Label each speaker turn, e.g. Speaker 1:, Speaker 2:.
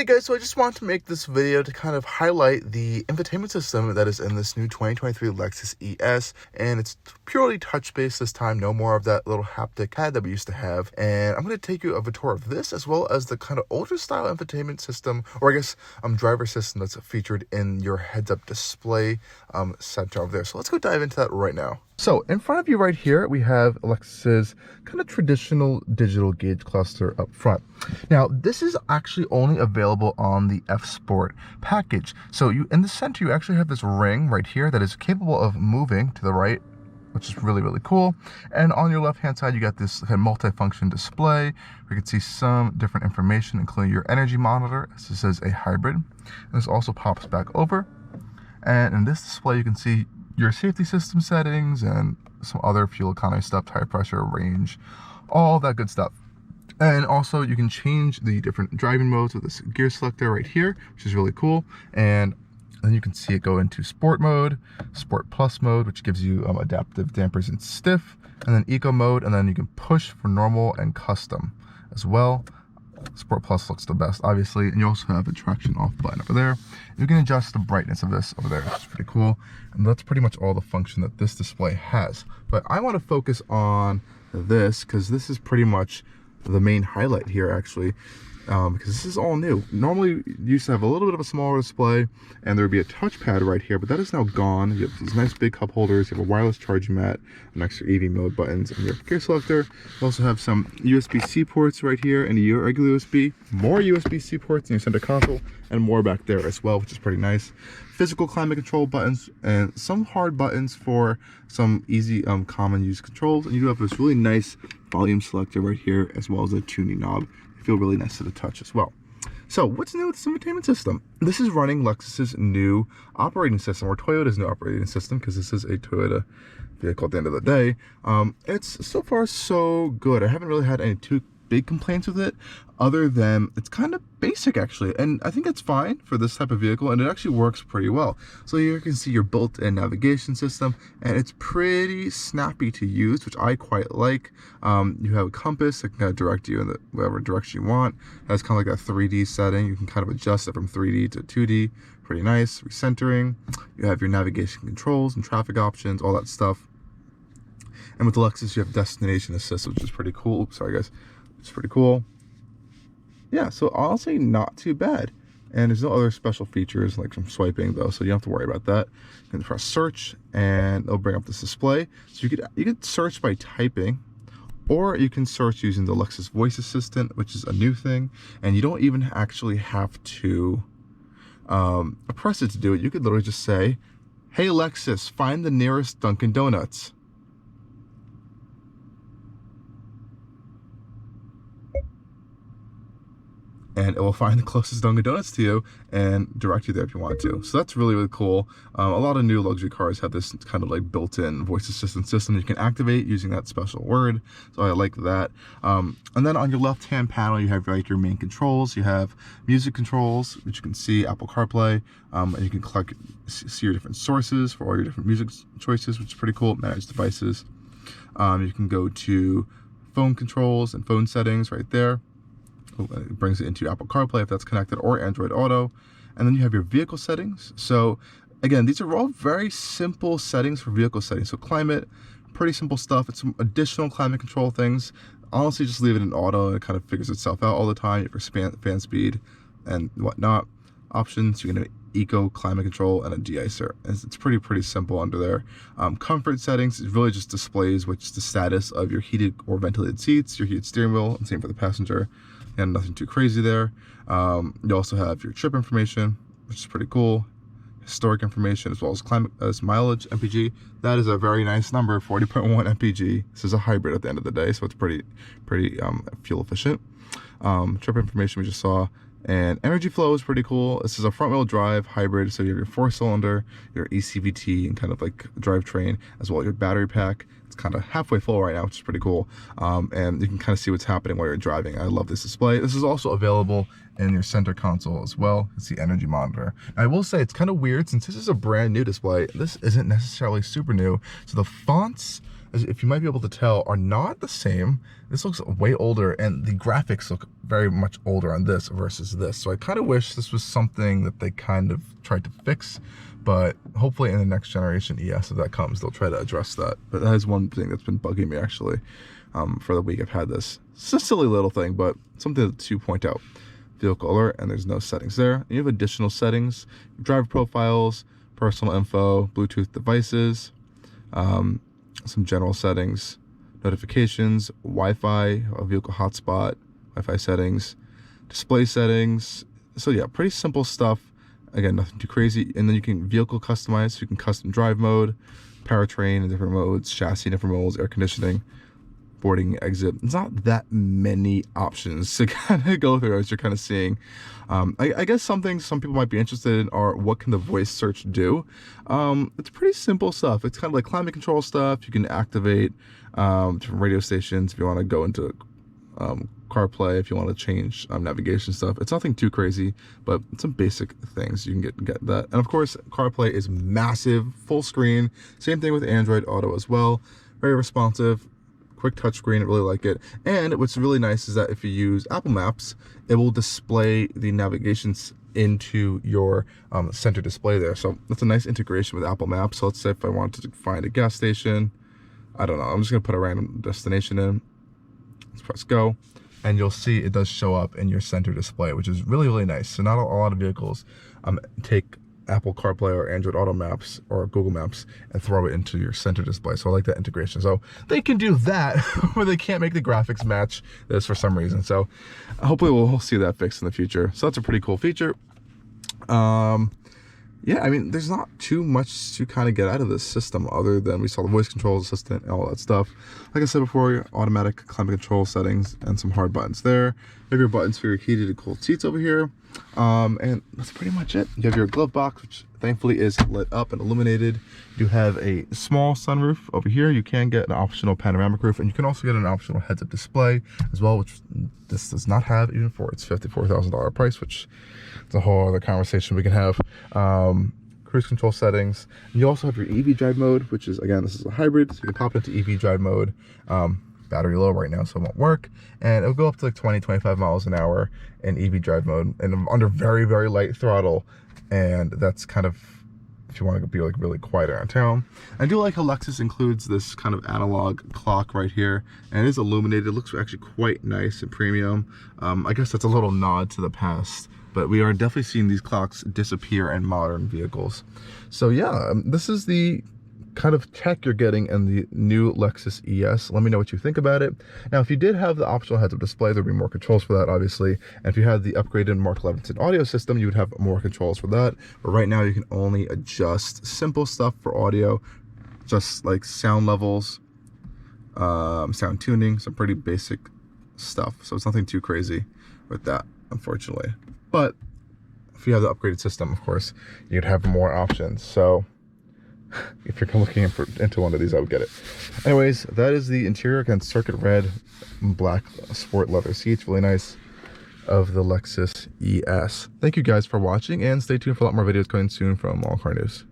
Speaker 1: Hey guys, so I just wanted to make this video to kind of highlight the infotainment system that is in this new 2023 Lexus ES, and it's purely touch-based this time, no more of that little haptic CAD that we used to have. And I'm going to take you of a tour of this, as well as the kind of older style infotainment system, or I guess driver system that's featured in your heads-up display center over there. So let's go dive into that right now. So in front of you right here, we have Lexus's kind of traditional digital gauge cluster up front. Now, this is actually only available on the FSport package. So in the center, you actually have this ring right here that is capable of moving to the right, which is really, really cool. And on your left-hand side, you got this kind of multi-function display where you can see some different information, including your energy monitor. This is a hybrid. And this also pops back over. And in this display, you can see your safety system settings and some other fuel economy stuff, tire pressure, range, all that good stuff. And also you can change the different driving modes with this gear selector right here, which is really cool. And then you can see it go into sport mode, sport plus mode, which gives you adaptive dampers and stiff, and then eco mode, and then you can push for normal and custom as well. Sport Plus looks the best, obviously, and you also have a traction off button over there. You can adjust the brightness of this over there, which is pretty cool. And that's pretty much all the function that this display has. But I want to focus on this because this is pretty much the main highlight here, actually, because this is all new. Normally, you used to have a little bit of a smaller display, and there would be a touchpad right here, but that is now gone. You have these nice big cup holders, you have a wireless charging mat, an extra EV mode buttons, and your gear selector. You also have some USB-C ports right here, and a regular USB, more USB-C ports in your center console, and more back there as well, which is pretty nice. Physical climate control buttons, and some hard buttons for some easy common use controls. And you do have this really nice volume selector right here, as well as a tuning knob. Feel really nice to the touch as well. So what's new with this infotainment system? This is running Lexus's new operating system, or Toyota's new operating system, because this is a Toyota vehicle at the end of the day. It's so far so good. I haven't really had any too big complaints with it, other than it's kind of basic actually, and I think it's fine for this type of vehicle, and it actually works pretty well. So here you can see your built-in navigation system, and it's pretty snappy to use, which I quite like. You have a compass that can kind of direct you in whatever direction you want. It has kind of like a 3D setting. You can kind of adjust it from 3D to 2D. Pretty nice. Recentering. You have your navigation controls and traffic options, all that stuff. And with the Lexus, you have destination assist, which is pretty cool. Oops, sorry guys. It's pretty cool. Yeah, so honestly, not too bad. And there's no other special features like from swiping though, so you don't have to worry about that. You can press search, and it'll bring up this display. So you could search by typing, or you can search using the Lexus Voice Assistant, which is a new thing. And you don't even actually have to press it to do it. You could literally just say, "Hey Lexus, find the nearest Dunkin' Donuts." And it will find the closest Dunkin' Donuts to you and direct you there if you want to. So that's really, really cool. A lot of new luxury cars have this kind of like built-in voice assistant system you can activate using that special word. So I like that. And then on your left-hand panel, you have like your main controls. You have music controls, which you can see Apple CarPlay, and you can see your different sources for all your different music choices, which is pretty cool. Manage devices. You can go to phone controls and phone settings right there. It brings it into Apple CarPlay if that's connected, or Android Auto. And then you have your vehicle settings. So again, these are all very simple settings for vehicle settings. So climate, pretty simple stuff. It's some additional climate control things. Honestly, just leave it in auto and it kind of figures itself out all the time. You have your fan speed and whatnot. Options, you can have eco, climate control, and a de-icer. It's pretty simple under there. Comfort settings is really just displays which is the status of your heated or ventilated seats, your heated steering wheel, and same for the passenger. And nothing too crazy there. You also have your trip information, which is pretty cool. Historic information, as well as mileage, MPG. That is a very nice number, 40.1 MPG. This is a hybrid at the end of the day, so it's pretty fuel efficient. Trip information we just saw. And energy flow is pretty cool. This is a front-wheel drive hybrid, so you have your 4-cylinder, your eCVT, and kind of like drivetrain, as well as your battery pack. It's kind of halfway full right now, which is pretty cool. And you can kind of see what's happening while you're driving. I love this display. This is also available in your center console as well. It's the energy monitor. I will say it's kind of weird, since this is a brand new display, this isn't necessarily super new. So the fonts as if you might be able to tell, are not the same. This looks way older, and the graphics look very much older on this versus this. So I kind of wish this was something that they kind of tried to fix, but hopefully in the next generation ES, if that comes, they'll try to address that. But that is one thing that's been bugging me actually for the week I've had this. It's a silly little thing, but something to point out. Vehicle alert, and there's no settings there. You have additional settings, driver profiles, personal info, Bluetooth devices, some general settings, notifications, Wi-Fi, a vehicle hotspot, Wi-Fi settings, display settings. So yeah, pretty simple stuff. Again, nothing too crazy. And then you can vehicle customize, so you can custom drive mode, powertrain in different modes, chassis in different modes, air conditioning, boarding, exit. It's not that many options to kind of go through as you're kind of seeing. I guess some things some people might be interested in are what can the voice search do. It's pretty simple stuff. It's kind of like climate control stuff. You can activate different radio stations if you want to go into CarPlay, if you want to change navigation stuff. It's nothing too crazy, but some basic things you can get that. And of course, CarPlay is massive, full screen. Same thing with Android Auto as well. Very responsive. Quick touchscreen, I really like it. And what's really nice is that if you use Apple Maps, it will display the navigations into your center display there. So that's a nice integration with Apple Maps. So let's say if I wanted to find a gas station, I don't know, I'm just gonna put a random destination in. Let's press go, and you'll see it does show up in your center display, which is really, really nice. So not a lot of vehicles take Apple CarPlay or Android Auto Maps or Google Maps and throw it into your center display. So I like that integration. So they can do that, where they can't make the graphics match this for some reason. So hopefully we'll see that fixed in the future. So that's a pretty cool feature. Yeah, I mean, there's not too much to kind of get out of this system other than we saw the voice control assistant and all that stuff. Like I said before, automatic climate control settings and some hard buttons there. You have your buttons for your heated and cooled seats over here. And that's pretty much it. You have your glove box, which thankfully is lit up and illuminated. You have a small sunroof over here. You can get an optional panoramic roof, and you can also get an optional heads-up display as well, which this does not have even for its $54,000 price, which is a whole other conversation we can have. Cruise control settings. And you also have your EV drive mode, which is, again, this is a hybrid, so you can pop it into EV drive mode. Battery low right now, so it won't work, and it'll go up to like 20-25 miles an hour in EV drive mode and under very, very light throttle. And that's kind of if you want to be like really quiet around town. I do like how Lexus includes this kind of analog clock right here, and it is illuminated. It looks actually quite nice and premium. I guess that's a little nod to the past, but we are definitely seeing these clocks disappear in modern vehicles. So yeah, this is the kind of tech you're getting in the new Lexus ES. Let me know what you think about it. Now, if you did have the optional heads-up display, there'd be more controls for that, obviously. And if you had the upgraded Mark Levinson audio system, you would have more controls for that. But right now, you can only adjust simple stuff for audio, just like sound levels, sound tuning, some pretty basic stuff. So it's nothing too crazy with that, unfortunately. But if you have the upgraded system, of course, you'd have more options. So if you're looking into one of these, I would get it. Anyways, that is the interior. Again, circuit red, black sport leather seats, really nice, of the Lexus ES. Thank you guys for watching, and stay tuned for a lot more videos coming soon from Allcarnews.